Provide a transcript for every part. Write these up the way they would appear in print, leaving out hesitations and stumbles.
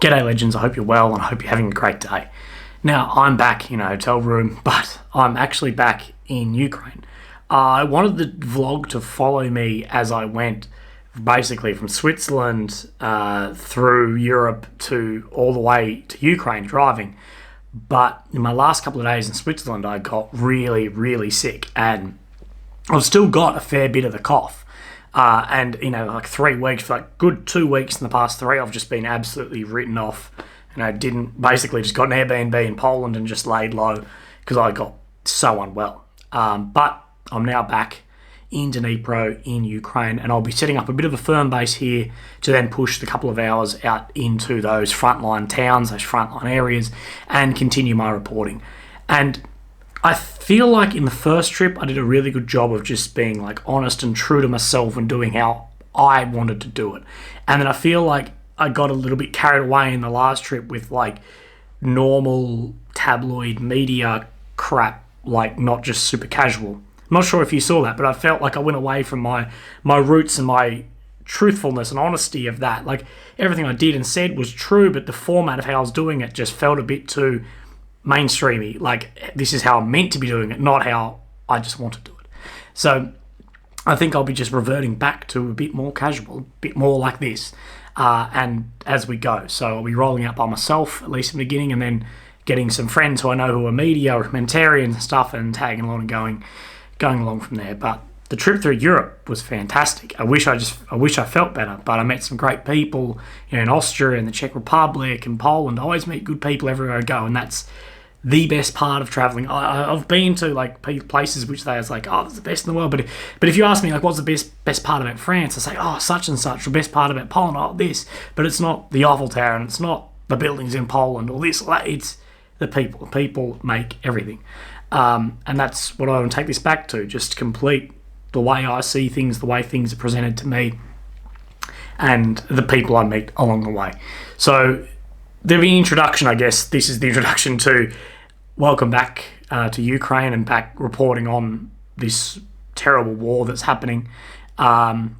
G'day legends, I hope you're well and I hope you're having a great day. Now, I'm back in a hotel room, but I'm actually back in Ukraine. I wanted the vlog to follow me as I went, basically from Switzerland through Europe to all the way to Ukraine driving. But in my last couple of days in Switzerland, I got really, really sick and I've still got a fair bit of the cough. And, like 3 weeks, for like good 2 weeks in the past 3, I've just been absolutely written off. And I basically just got an Airbnb in Poland and just laid low because I got so unwell. But I'm now back in Dnipro in Ukraine, and I'll be setting up a bit of a firm base here to then push the couple of hours out into those frontline towns, those frontline areas, and continue my reporting. And I feel like in the first trip, I did a really good job of just being like honest and true to myself and doing how I wanted to do it. And then I feel like I got a little bit carried away in the last trip with like normal tabloid media crap, like not just super casual. I'm not sure if you saw that, but I felt like I went away from my roots and my truthfulness and honesty of that. Like everything I did and said was true, but the format of how I was doing it just felt a bit too mainstreamy. Like this is how I'm meant to be doing it, not how I just want to do it. So I think I'll be just reverting back to a bit more casual, a bit more like this, and as we go. So I'll be rolling out by myself, at least in the beginning, and then getting some friends who I know who are media or humanitarians and stuff, and tagging along and going along from there. But the trip through Europe was fantastic. I wish I felt better, but I met some great people, in Austria and the Czech Republic and Poland. I always meet good people everywhere I go, and that's the best part of traveling. I've been to like places which they was like, oh, it's the best in the world. But if you ask me like, what's the best part about France? I say, oh, such and such. The best part about Poland, oh, this. But it's not the Eiffel Tower, and it's not the buildings in Poland or this or that. It's the people. The people make everything, and that's what I want to take this back to. Just complete the way I see things, the way things are presented to me, and the people I meet along the way. So there'll be an introduction, I guess. This is the introduction to welcome back to Ukraine and back reporting on this terrible war that's happening. And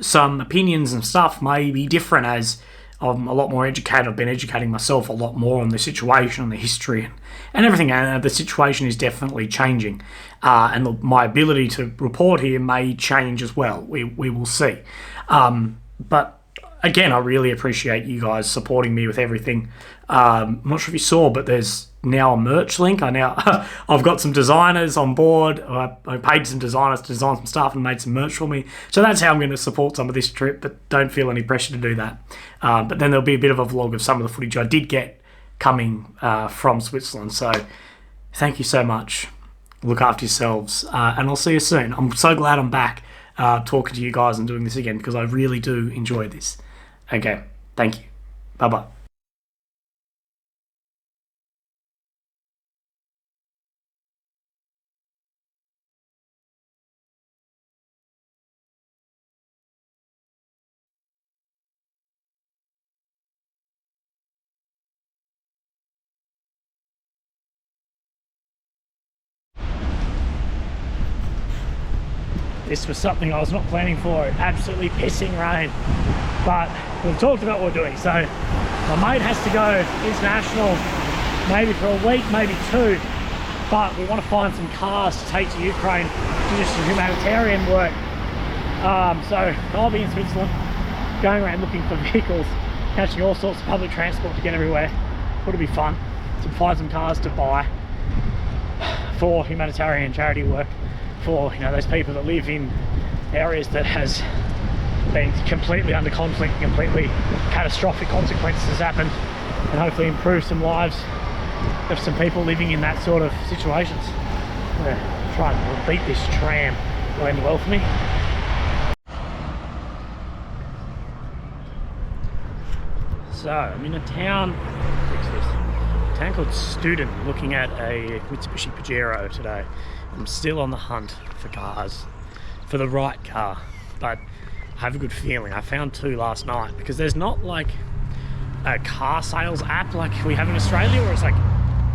some opinions and stuff may be different as I'm a lot more educated. I've been educating myself a lot more on the situation and the history and everything. And the situation is definitely changing. And my ability to report here may change as well. We will see. But again, I really appreciate you guys supporting me with everything. I'm not sure if you saw, but there's now a merch link. I've got some designers on board. I paid some designers to design some stuff and made some merch for me. So that's how I'm going to support some of this trip, but don't feel any pressure to do that. But then there'll be a bit of a vlog of some of the footage I did get coming from Switzerland. So thank you so much. Look after yourselves, and I'll see you soon. I'm so glad I'm back talking to you guys and doing this again because I really do enjoy this. Okay, thank you. Bye-bye. This was something I was not planning for. Absolutely pissing rain. But we've talked about what we're doing. So my mate has to go international, maybe for a week, maybe 2. But we want to find some cars to take to Ukraine to do some humanitarian work. So I'll be in Switzerland, going around looking for vehicles, catching all sorts of public transport to get everywhere. It'll be fun to find some cars to buy for humanitarian charity work for those people that live in areas that has been completely under conflict, completely catastrophic consequences happened, and hopefully improve some lives of some people living in that sort of situations. I'm gonna try and beat this tram. Will end well for me. So I'm in a town, a town called Student, looking at a Mitsubishi Pajero today. I'm still on the hunt for cars, for the right car, but I have a good feeling. I found 2 last night because there's not like a car sales app like we have in Australia where it's like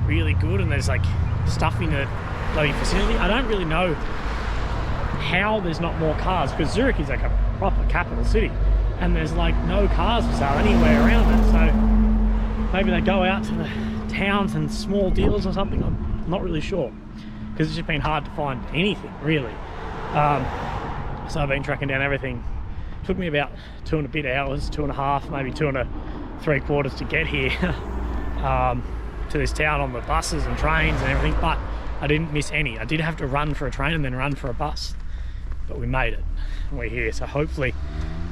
really good and there's like stuff in a bloody facility. I don't really know how there's not more cars because Zurich is like a proper capital city and there's like no cars for sale anywhere around it. Maybe they go out to the towns and small dealers or something. I'm not really sure, because it's just been hard to find anything really. So I've been tracking down everything. It took me about 2 and a bit hours, 2.5, maybe 2 3/4 to get here to this town on the buses and trains and everything, but I didn't miss any. I did have to run for a train and then run for a bus, but we made it. We're here, so hopefully,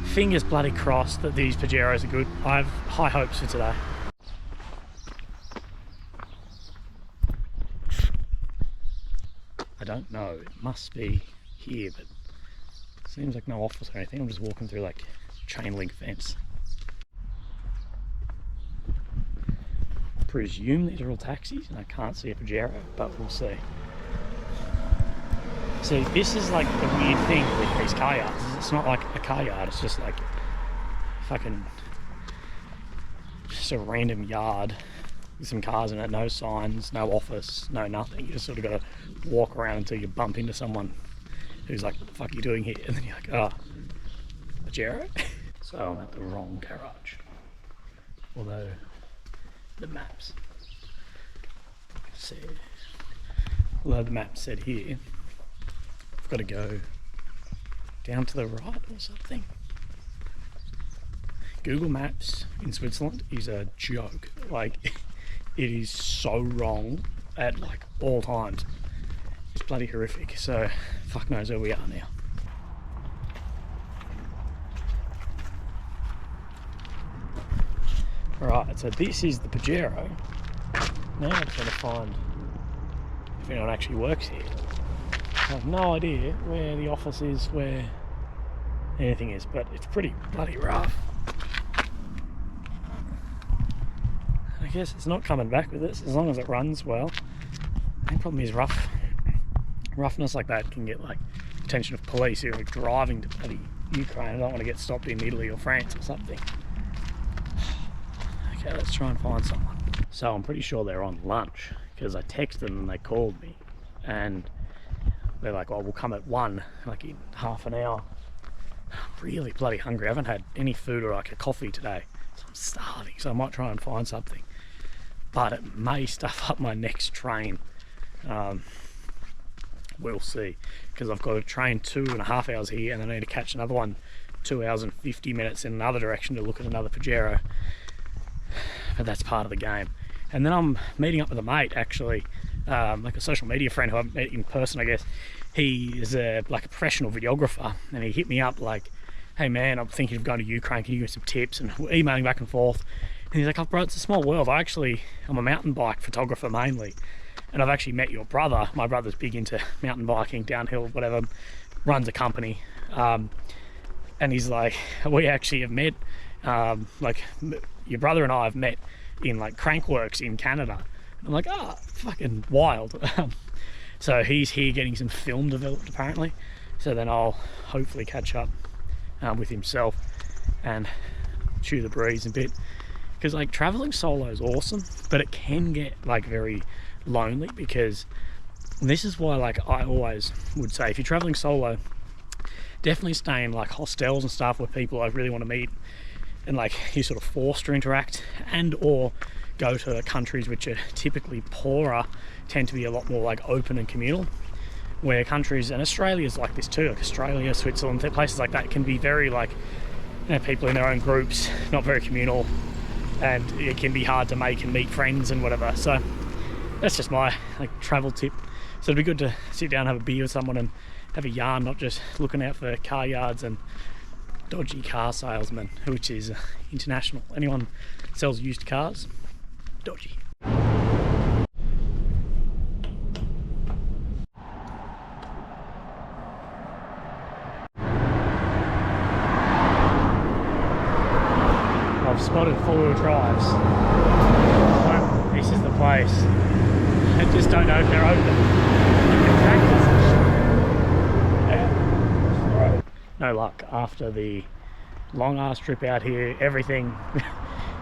fingers bloody crossed that these Pajeros are good. I have high hopes for today. I don't know, it must be here, but it seems like no office or anything. I'm just walking through like chain link fence. Presume these are all taxis, and I can't see a Pajero, but we'll see. See, this is like the weird thing with these car yards. It's not like a car yard, it's just like fucking just a random yard with some cars in it, no signs, no office, no nothing. You just sort of got to walk around until you bump into someone who's like, what the fuck are you doing here? And then you're like, oh, Pajero? So I'm at the wrong garage. Although the maps said, here, I've got to go down to the right or something. Google Maps in Switzerland is a joke. Like, it is so wrong at like all times. It's bloody horrific. So fuck knows where we are now. Right, so this is the Pajero. Now I'm trying to find if anyone actually works here. I have no idea where the office is, where anything is, but it's pretty bloody rough. I guess it's not coming back with this as long as it runs well. The problem is roughness like that can get like attention of police who are driving to bloody Ukraine. I don't want to get stopped in Italy or France or something. Okay, let's try and find someone. So I'm pretty sure they're on lunch because I texted them and they called me and they're like, well, we'll come at 1, like in half an hour. I'm really bloody hungry. I haven't had any food or like a coffee today, so I'm starving. So I might try and find something, but it may stuff up my next train. We'll see, because I've got a train 2.5 hours here and then I need to catch another one 2 hours and 50 minutes in another direction to look at another Pajero. But that's part of the game. And then I'm meeting up with a mate actually, like a social media friend who I've met in person, I guess. He is like a professional videographer, and he hit me up like, hey man, I'm thinking of going to Ukraine, can you give me some tips? And we're emailing back and forth. And he's like, oh bro, it's a small world. I'm a mountain bike photographer mainly, and I've actually met your brother. My brother's big into mountain biking, downhill, whatever, runs a company. And he's like, we actually have met, like your brother and I have met in like Crankworks in Canada. I'm like, oh, fucking wild. So he's here getting some film developed apparently. So then I'll hopefully catch up with himself and chew the breeze a bit. Because like traveling solo is awesome, but it can get like very lonely, because this is why like I always would say, if you're traveling solo, definitely stay in like hostels and stuff where people I really want to meet, and like you're sort of forced to interact, and or go to countries which are typically poorer, tend to be a lot more like open and communal, where countries, and Australia's like this too, like Australia, Switzerland, places like that can be very like, you know, people in their own groups, not very communal, and it can be hard to make and meet friends and whatever. So that's just my like travel tip. So it'd be good to sit down, have a beer with someone and have a yarn, not just looking out for car yards and dodgy car salesmen, which is international. Anyone sells used cars, dodgy. I've spotted 4-wheel drives. So this is the place. I just don't know if they're open. Yeah. No luck after the long ass trip out here. Everything.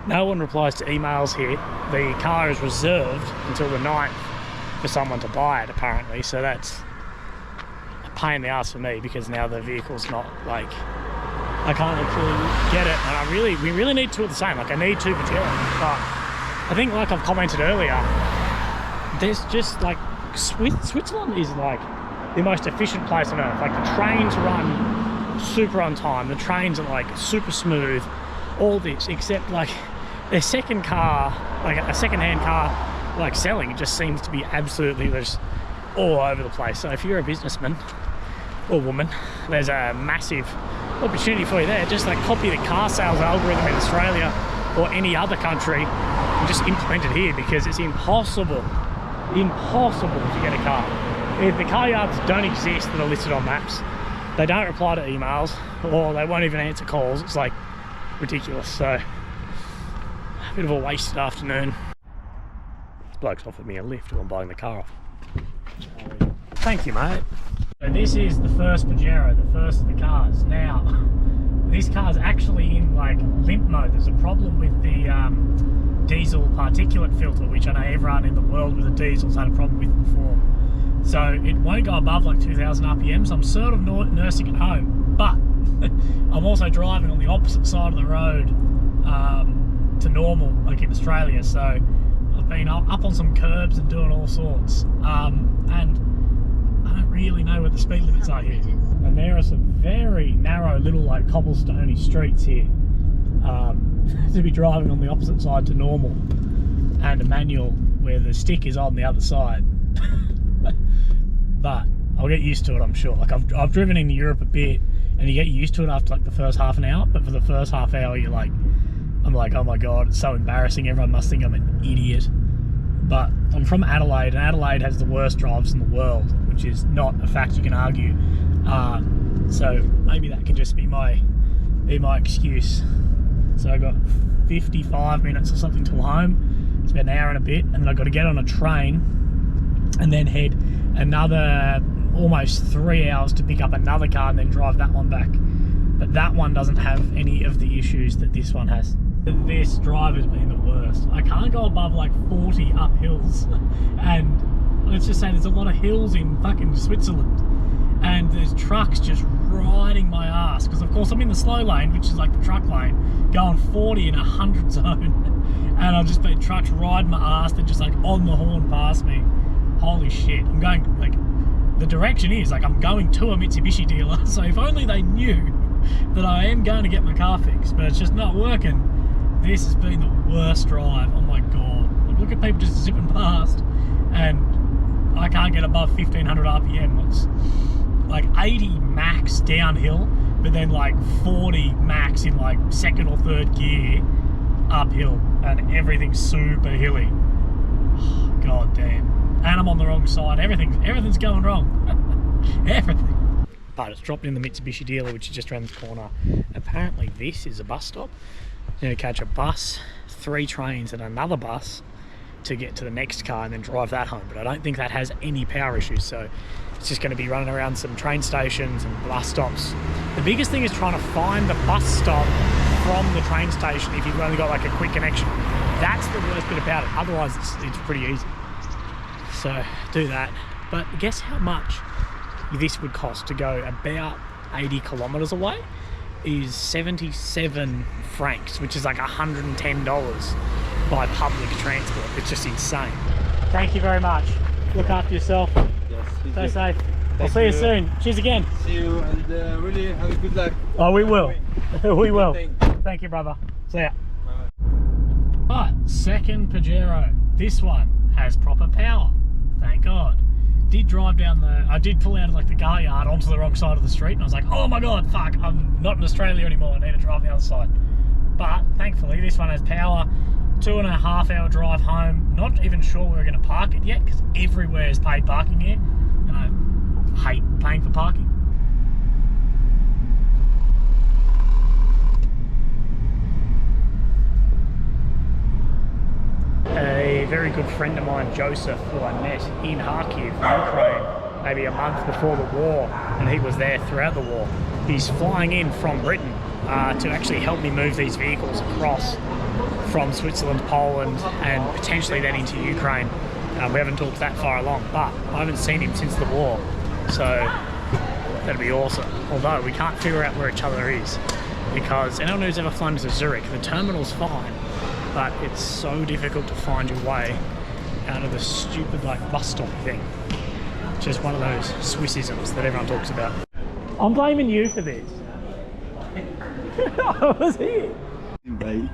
No one replies to emails here. The car is reserved until the 9th for someone to buy it apparently. So that's a pain in the ass for me, because now the vehicle's not like, I can't actually get it, and we really need 2 of the same. Like I need 2 Pajeros, but I think, like I've commented earlier, there's just like Switzerland is like the most efficient place on earth. Like the trains run super on time, the trains are like super smooth, all this, except like their second car, like a second-hand car, like selling, it just seems to be absolutely just all over the place. So if you're a businessman or woman, there's a massive opportunity for you there. Just like copy the car sales algorithm in Australia or any other country and just implement it here, because it's impossible to get a car. If the car yards don't exist that are listed on maps, they don't reply to emails, or they won't even answer calls. It's like ridiculous. So a bit of a wasted afternoon. This bloke's offered me a lift while I'm buying the car off. Thank you, mate. So this is the first Pajero, the first of the cars. Now, this car's actually in like limp mode. There's a problem with the diesel particulate filter, which I know everyone in the world with a diesel's had a problem with before. So it won't go above like 2,000 RPM, so I'm sort of nursing it home. But I'm also driving on the opposite side of the road to normal, like in Australia. So I've been up on some curbs and doing all sorts. And I don't really know what the speed limits are here. And there are some very narrow little like cobblestoney streets here. To be driving on the opposite side to normal, and a manual where the stick is on the other side. But I'll get used to it, I'm sure. Like I've driven in Europe a bit, and you get used to it after like the first half an hour, but for the first half hour I'm like, oh my god, it's so embarrassing, everyone must think I'm an idiot. But I'm from Adelaide, and Adelaide has the worst drives in the world, which is not a fact you can argue. So maybe that can just be my excuse. So I got 55 minutes or something till home. It's about an hour and a bit, and then I've got to get on a train and then head another almost 3 hours to pick up another car and then drive that one back. But that one doesn't have any of the issues that this one has. This drive has been the worst. I can't go above like 40 up hills, and let's just say there's a lot of hills in fucking Switzerland, and there's trucks just riding my ass, because of course I'm in the slow lane, which is like the truck lane, going 40 in a 100 zone, and I've just been trucks riding my ass. They're just like on the horn past me. Holy shit. I'm going, like, the direction is like I'm going to a Mitsubishi dealer, so if only they knew that I am going to get my car fixed, but it's just not working. This has been the worst drive. Oh my god. Like, look at people just zipping past, and I can't get above 1500 RPM. It's like 80 max downhill, but then like 40 max in like second or third gear uphill, and everything's super hilly. God damn. And I'm on the wrong side. Everything's going wrong. Everything. But it's dropped in the Mitsubishi dealer, which is just around the corner. Apparently this is a bus stop. You need to catch a bus, 3 trains and another bus to get to the next car and then drive that home. But I don't think that has any power issues, so it's just going to be running around some train stations and bus stops. The biggest thing is trying to find the bus stop from the train station if you've only got like a quick connection. That's the worst bit about it. Otherwise it's pretty easy. So do that. But guess how much this would cost to go about 80 kilometers away? Is 77 francs, which is like $110 by public transport. It's just insane. Thank you very much. Look after yourself. Yes. Stay safe. I'll see you soon. Cheers again. See you, and really have a good luck. Oh, we will. We will. Thank you, brother. See ya. But second Pajero. This one has proper power. Thank God. I did pull out of like the car yard onto the wrong side of the street, and I was like, oh my god, fuck, I'm not in Australia anymore, I need to drive the other side. But thankfully this one has power. 2.5 hour drive home. Not even sure where we're going to park it yet, because everywhere is paid parking here, and I hate paying for parking. A very good friend of mine, Joseph, who I met in Kharkiv, Ukraine, maybe a month before the war, and he was there throughout the war. He's flying in from Britain to actually help me move these vehicles across from Switzerland, Poland, and potentially then into Ukraine. We haven't talked that far along, but I haven't seen him since the war, so that'd be awesome. Although we can't figure out where each other is, because anyone who's ever flown to Zurich, the terminal's fine, but it's so difficult to find your way out of the stupid like bus stop thing. Just one of those Swissisms that everyone talks about. I'm blaming you for this. I was here. Mate,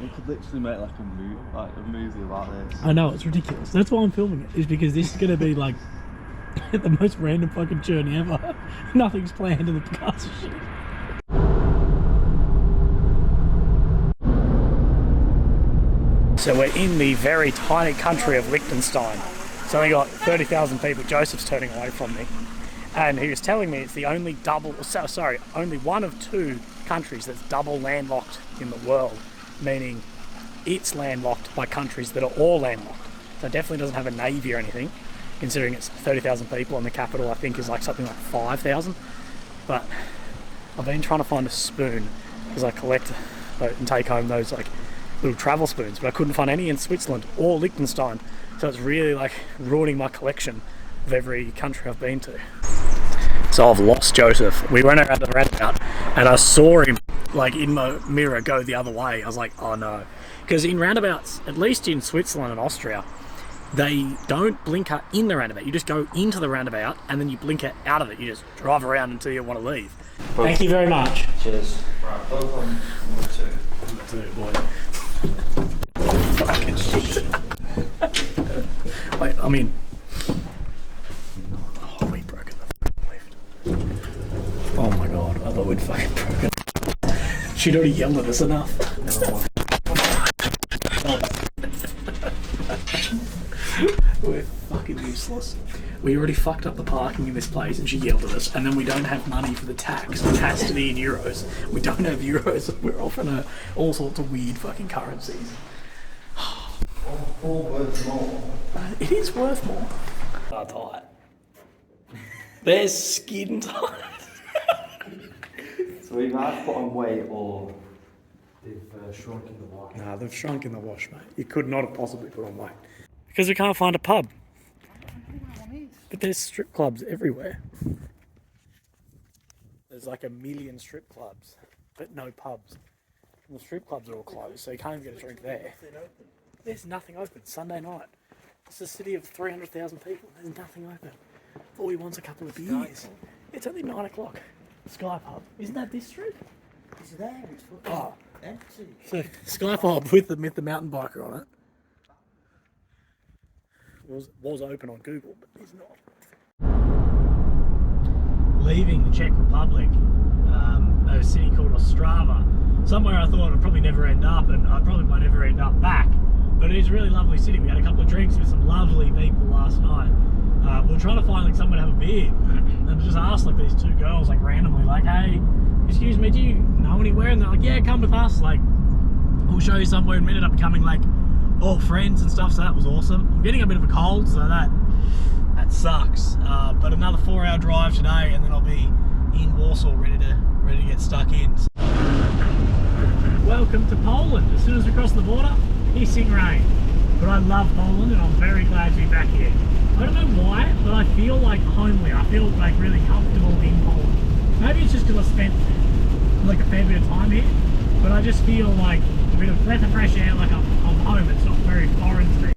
you could literally make like a movie about this. I know, it's ridiculous. That's why I'm filming it, is because this is going to be like the most random fucking journey ever. Nothing's planned and the cars are shit. So we're in the very tiny country of Liechtenstein. It's only got 30,000 people. Joseph's turning away from me. And he was telling me it's the only only one of two countries that's double landlocked in the world, meaning it's landlocked by countries that are all landlocked. So it definitely doesn't have a navy or anything, considering it's 30,000 people and the capital I think is like something like 5,000. But I've been trying to find a spoon because I collect and take home those like little travel spoons, but I couldn't find any in Switzerland or Liechtenstein. So it's really like ruining my collection of every country I've been to. So I've lost Joseph. We went around the roundabout and I saw him like in my mirror go the other way. I was like, oh no. Because in roundabouts, at least in Switzerland and Austria, they don't blinker in the roundabout. You just go into the roundabout and then you blinker out of it. You just drive around until you want to leave. Thank you very much. Cheers. Right, both on number two. Number two, boy. Fucking shit. Wait, I mean... Oh, we broken the fucking lift. Oh my god, I thought we'd fucking broken. She'd already yelled at us enough. We're fucking useless. We already fucked up the parking in this place and she yelled at us, and then we don't have money for the tax. It has to be in euros. We don't have euros. We're offering all sorts of weird fucking currencies. All worth more. It is worth more. Are tight. They're skin tight. So we've either put on weight or they've shrunk in the wash. Nah, they've shrunk in the wash, mate. You could not have possibly put on weight. Because we can't find a pub. But there's strip clubs everywhere. There's like 1 million strip clubs, but no pubs. And the strip clubs are all closed, so you can't even get a drink there. There's nothing open. Sunday night. It's a city of 300,000 people. There's nothing open. All he wants a couple of beers. It's only 9 o'clock. Sky Pub. Isn't that this street? It's there. It's fucking empty. So Sky Pub with the mountain biker on it. Was open on Google, but is not. Leaving the Czech Republic, a city called Ostrava, somewhere I thought I'd probably never end up, and I probably might never end up back. But it is a really lovely city. We had a couple of drinks with some lovely people last night. We were trying to find like somewhere to have a beer, and I just asked like these two girls like randomly, like, "Hey, excuse me, do you know anywhere?" And they're like, "Yeah, come with us. Like, we'll show you somewhere." And we ended up becoming like all friends and stuff. So that was awesome. I'm getting a bit of a cold, so that sucks. But another 4-hour drive today, and then I'll be in Warsaw, ready to get stuck in. Welcome to Poland. As soon as we cross the border, hissing rain. But I love Poland, and I'm very glad to be back here. I don't know why, but I feel like homely. I feel like really comfortable in Poland. Maybe it's just because I spent like a fair bit of time here, but I just feel like a bit of breath of fresh air, like I'm home. It's not very foreign to me.